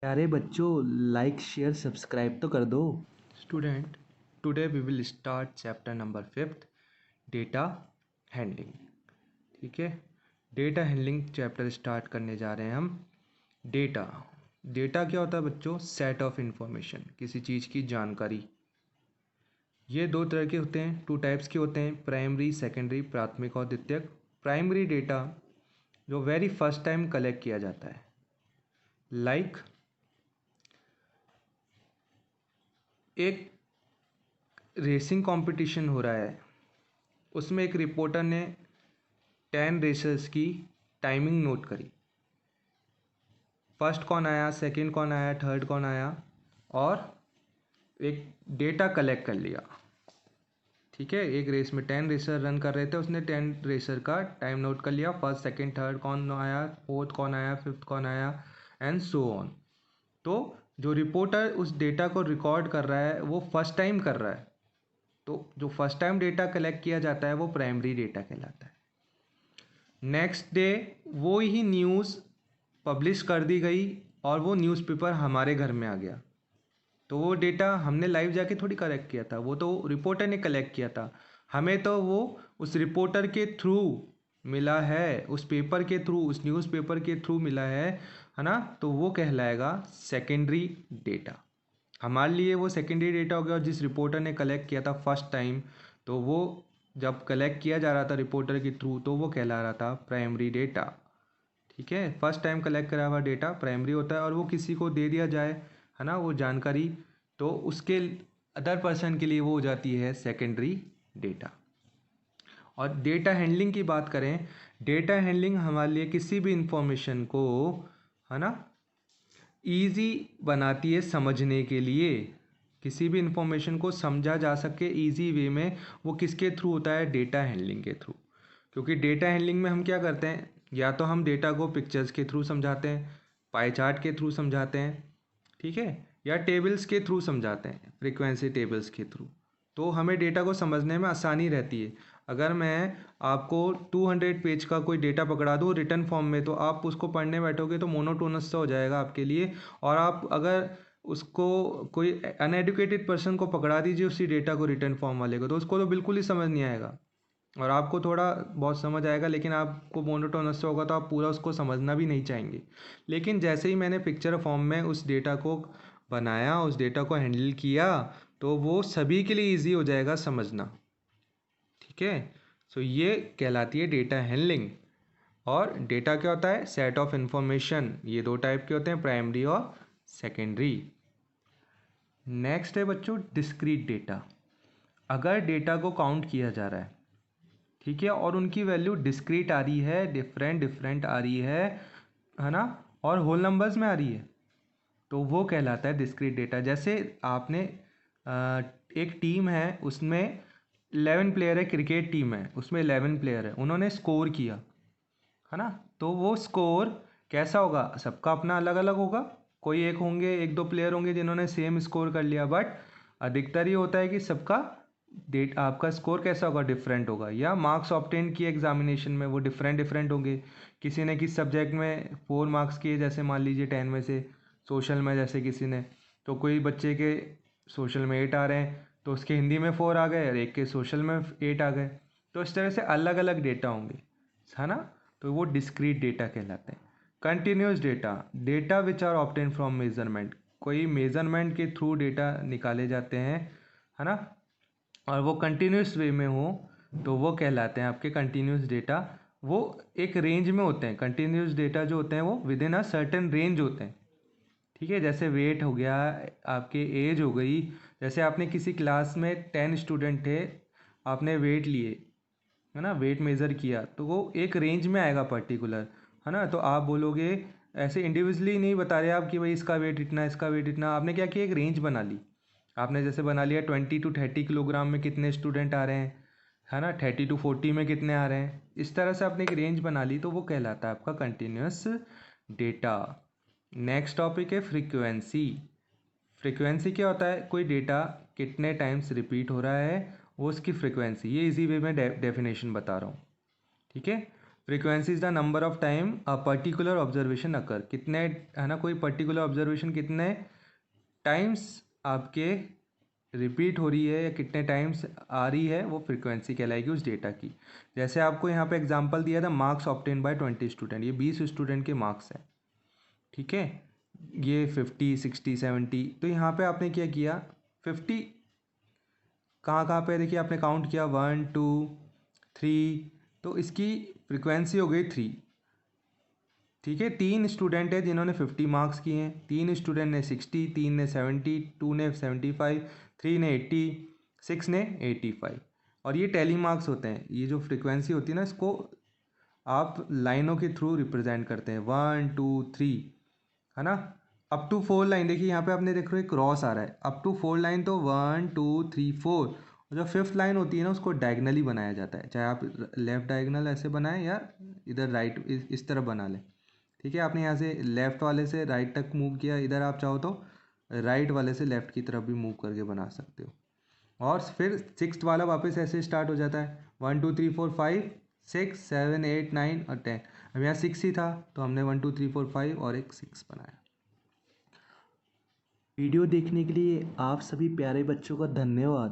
प्यारे बच्चों, like share subscribe तो कर दो। Student, today we will start chapter number 5th, data handling. ठीक है, डेटा हैंडलिंग चैप्टर स्टार्ट करने जा रहे हैं हम। डेटा डेटा क्या होता है बच्चों? सेट ऑफ इंफॉर्मेशन, किसी चीज़ की जानकारी। ये दो तरह के होते हैं, टू टाइप्स के होते हैं, प्राइमरी सेकेंडरी, प्राथमिक और द्वितीयक। प्राइमरी डेटा जो वेरी फर्स्ट टाइम कलेक्ट किया जाता है, लाइक एक रेसिंग कंपटीशन हो रहा है, उसमें एक रिपोर्टर ने 10 रेसर्स की टाइमिंग नोट करी। फर्स्ट कौन आया, सेकंड कौन आया, थर्ड कौन आया, और एक डेटा कलेक्ट कर लिया। ठीक है, एक रेस में 10 रेसर रन कर रहे थे, उसने 10 रेसर का टाइम नोट कर लिया। फर्स्ट सेकंड थर्ड कौन आया, फोर्थ कौन आया, फिफ्थ कौन आया, एंड सो ऑन। तो जो रिपोर्टर उस डेटा को रिकॉर्ड कर रहा है वो फर्स्ट टाइम कर रहा है, तो जो फर्स्ट टाइम डेटा कलेक्ट किया जाता है वो प्राइमरी डेटा कहलाता है। नेक्स्ट डे वो ही न्यूज़ पब्लिश कर दी गई और वो न्यूज़पेपर हमारे घर में आ गया। तो वो डेटा हमने लाइव जाके थोड़ी कलेक्ट किया था, वो तो रिपोर्टर ने कलेक्ट किया था। हमें तो वो उस रिपोर्टर के थ्रू मिला है, उस पेपर के थ्रू, उस न्यूज़पेपर के थ्रू मिला है ना। तो वो कहलाएगा सेकेंडरी डेटा। हमारे लिए वो सेकेंडरी डेटा हो गया। और जिस रिपोर्टर ने कलेक्ट किया था फर्स्ट टाइम, तो वो जब कलेक्ट किया जा रहा था रिपोर्टर के थ्रू, तो वो कहला रहा था प्राइमरी डेटा। ठीक है, फर्स्ट टाइम कलेक्ट करा हुआ डेटा प्राइमरी होता है। और वो किसी को दे दिया जाए, है ना, वो जानकारी, तो उसके अदर पर्सन के लिए वो हो जाती है सेकेंडरी डेटा। और डेटा हैंडलिंग की बात करें, डेटा हैंडलिंग हमारे लिए किसी भी इंफॉर्मेशन को, है ना, ईजी बनाती है समझने के लिए। किसी भी इंफॉर्मेशन को समझा जा सके ईजी वे में, वो किसके थ्रू होता है? डेटा हैंडलिंग के थ्रू। क्योंकि डेटा हैंडलिंग में हम क्या करते हैं, या तो हम डेटा को पिक्चर्स के थ्रू समझाते हैं, पाई चार्ट के थ्रू समझाते हैं, ठीक है, या टेबल्स के थ्रू समझाते हैं, फ्रीक्वेंसी टेबल्स के थ्रू। तो हमें डेटा को समझने में आसानी रहती है। अगर मैं आपको 200 पेज का कोई डेटा पकड़ा दूँ रिटर्न फॉर्म में, तो आप उसको पढ़ने बैठोगे तो मोनोटोनस सा हो जाएगा आपके लिए। और आप अगर उसको कोई अनएडुकेटेड पर्सन को पकड़ा दीजिए उसी डेटा को रिटर्न फॉर्म वाले को, तो उसको तो बिल्कुल ही समझ नहीं आएगा। और आपको थोड़ा बहुत समझ आएगा, लेकिन आपको मोनोटोनस होगा तो आप पूरा उसको समझना भी नहीं चाहेंगे। लेकिन जैसे ही मैंने पिक्चर फॉर्म में उस डेटा को बनाया, उस डेटा को हैंडल किया, तो वो सभी के लिए इजी हो जाएगा समझना। ठीक है, सो ये कहलाती है डेटा हैंडलिंग। और डेटा क्या होता है? Set of information. ये दो टाइप के होते हैं, प्राइमरी और सेकेंडरी। नेक्स्ट है बच्चों डिस्क्रीट डेटा। अगर डेटा को काउंट किया जा रहा है, ठीक है, और उनकी वैल्यू डिस्क्रीट आ रही है, डिफरेंट डिफरेंट आ रही है ना, और होल नंबर्स में आ रही है, तो वो कहलाता है डिस्क्रीट डेटा। जैसे आपने एक टीम है, उसमें 11 प्लेयर है, क्रिकेट टीम है, उसमें 11 प्लेयर है, उन्होंने स्कोर किया, है ना। तो वो स्कोर कैसा होगा? सबका अपना अलग अलग होगा। कोई एक होंगे, एक दो प्लेयर होंगे जिन्होंने सेम स्कोर कर लिया, बट अधिकतर ये होता है कि सबका डेट आपका स्कोर कैसा होगा? डिफरेंट होगा। या मार्क्स ऑब्टेन किए एग्जामिनेशन में, वो डिफरेंट डिफरेंट होंगे। किसी ने किस सब्जेक्ट में 4 मार्क्स किए, जैसे मान लीजिए 10 में से, सोशल में जैसे किसी ने, तो कोई बच्चे के सोशल में 8 आ रहे हैं, तो उसके हिंदी में 4 आ गए और एक के सोशल में 8 आ गए। तो इस तरह से अलग अलग डेटा होंगे, है ना। तो वो डिस्क्रीट डेटा कहलाते हैं। Continuous data, data which are obtain from measurement. कोई मेजरमेंट के थ्रू डेटा निकाले जाते हैं, है ना, और वो कंटिन्यूस वे में हो, तो वो कहलाते हैं आपके कंटिन्यूस डेटा। वो एक रेंज में होते हैं। कंटिन्यूस डेटा जो होते हैं वो with in a certain range होते हैं। ठीक है, जैसे वेट हो गया, आपके एज हो गई। जैसे आपने किसी क्लास में 10 स्टूडेंट थे, आपने वेट लिए, है ना, वेट मेज़र किया, तो वो एक रेंज में आएगा पर्टिकुलर, है ना। तो आप बोलोगे, ऐसे इंडिविजुअली नहीं बता रहे आप कि भाई इसका वेट इतना, इसका वेट इतना। आपने क्या किया? एक रेंज बना ली। आपने जैसे बना लिया 20 to 30 किलोग्राम में कितने स्टूडेंट आ रहे हैं, है ना, 30 to 40 में कितने आ रहे हैं। इस तरह से आपने एक रेंज बना ली, तो वो कहलाता है आपका कंटिन्यूस डेटा। नेक्स्ट टॉपिक है फ्रीक्वेंसी। फ्रीक्वेंसी क्या होता है? कोई डेटा कितने टाइम्स रिपीट हो रहा है, वो उसकी फ्रीक्वेंसी। ये इजी वे में डेफिनेशन बता रहा हूँ। ठीक है, frequency is the number of time a particular observation occur, कितने, है ना, कोई पर्टिकुलर ऑब्जर्वेशन कितने टाइम्स आपके रिपीट हो रही है या कितने टाइम्स आ रही है, वो फ्रीक्वेंसी कहलाएगी उस डेटा की। जैसे आपको यहाँ पे एग्जांपल दिया था, मार्क्स ऑब्टेन बाय 20 स्टूडेंट, ये 20 स्टूडेंट के मार्क्स हैं, ठीक है, ये 50 60 70, तो यहाँ पे आपने क्या किया, 50 कहाँ कहाँ पे देखिए आपने काउंट किया, 1 2 3, तो इसकी फ्रीक्वेंसी हो गई 3, ठीक है। 3 स्टूडेंट है जिन्होंने 50 मार्क्स किए हैं, 3 स्टूडेंट ने 60, 3 ने 70, 2 ने 75, 3 ने 80, 6 ने 85, और ये टैली मार्क्स होते हैं। ये जो फ्रीक्वेंसी होती है ना, इसको आप लाइनों के थ्रू रिप्रेजेंट करते हैं, 1 2 3, है ना। अप टू 4 लाइन देखिए यहाँ पे आपने देखो एक क्रॉस आ रहा है, अप टू 4 लाइन, तो 1 2 3 4, और जो 5th लाइन होती है ना, उसको डायगनली बनाया जाता है, चाहे आप लेफ्ट डायगनल ऐसे बनाएं या इधर राइट इस तरफ बना लें, ठीक है। आपने यहाँ से लेफ़्ट वाले से राइट तक मूव किया, इधर आप चाहो तो राइट वाले से लेफ़्ट की तरफ भी मूव करके बना सकते हो। और फिर 6th वाला वापस ऐसे स्टार्ट हो जाता है, 1 2 3 4 5 6 7 8 9 और 10। अब यहाँ 6 ही था तो हमने 1 2 3 4 5 और एक 6 बनाया। वीडियो देखने के लिए आप सभी प्यारे बच्चों का धन्यवाद।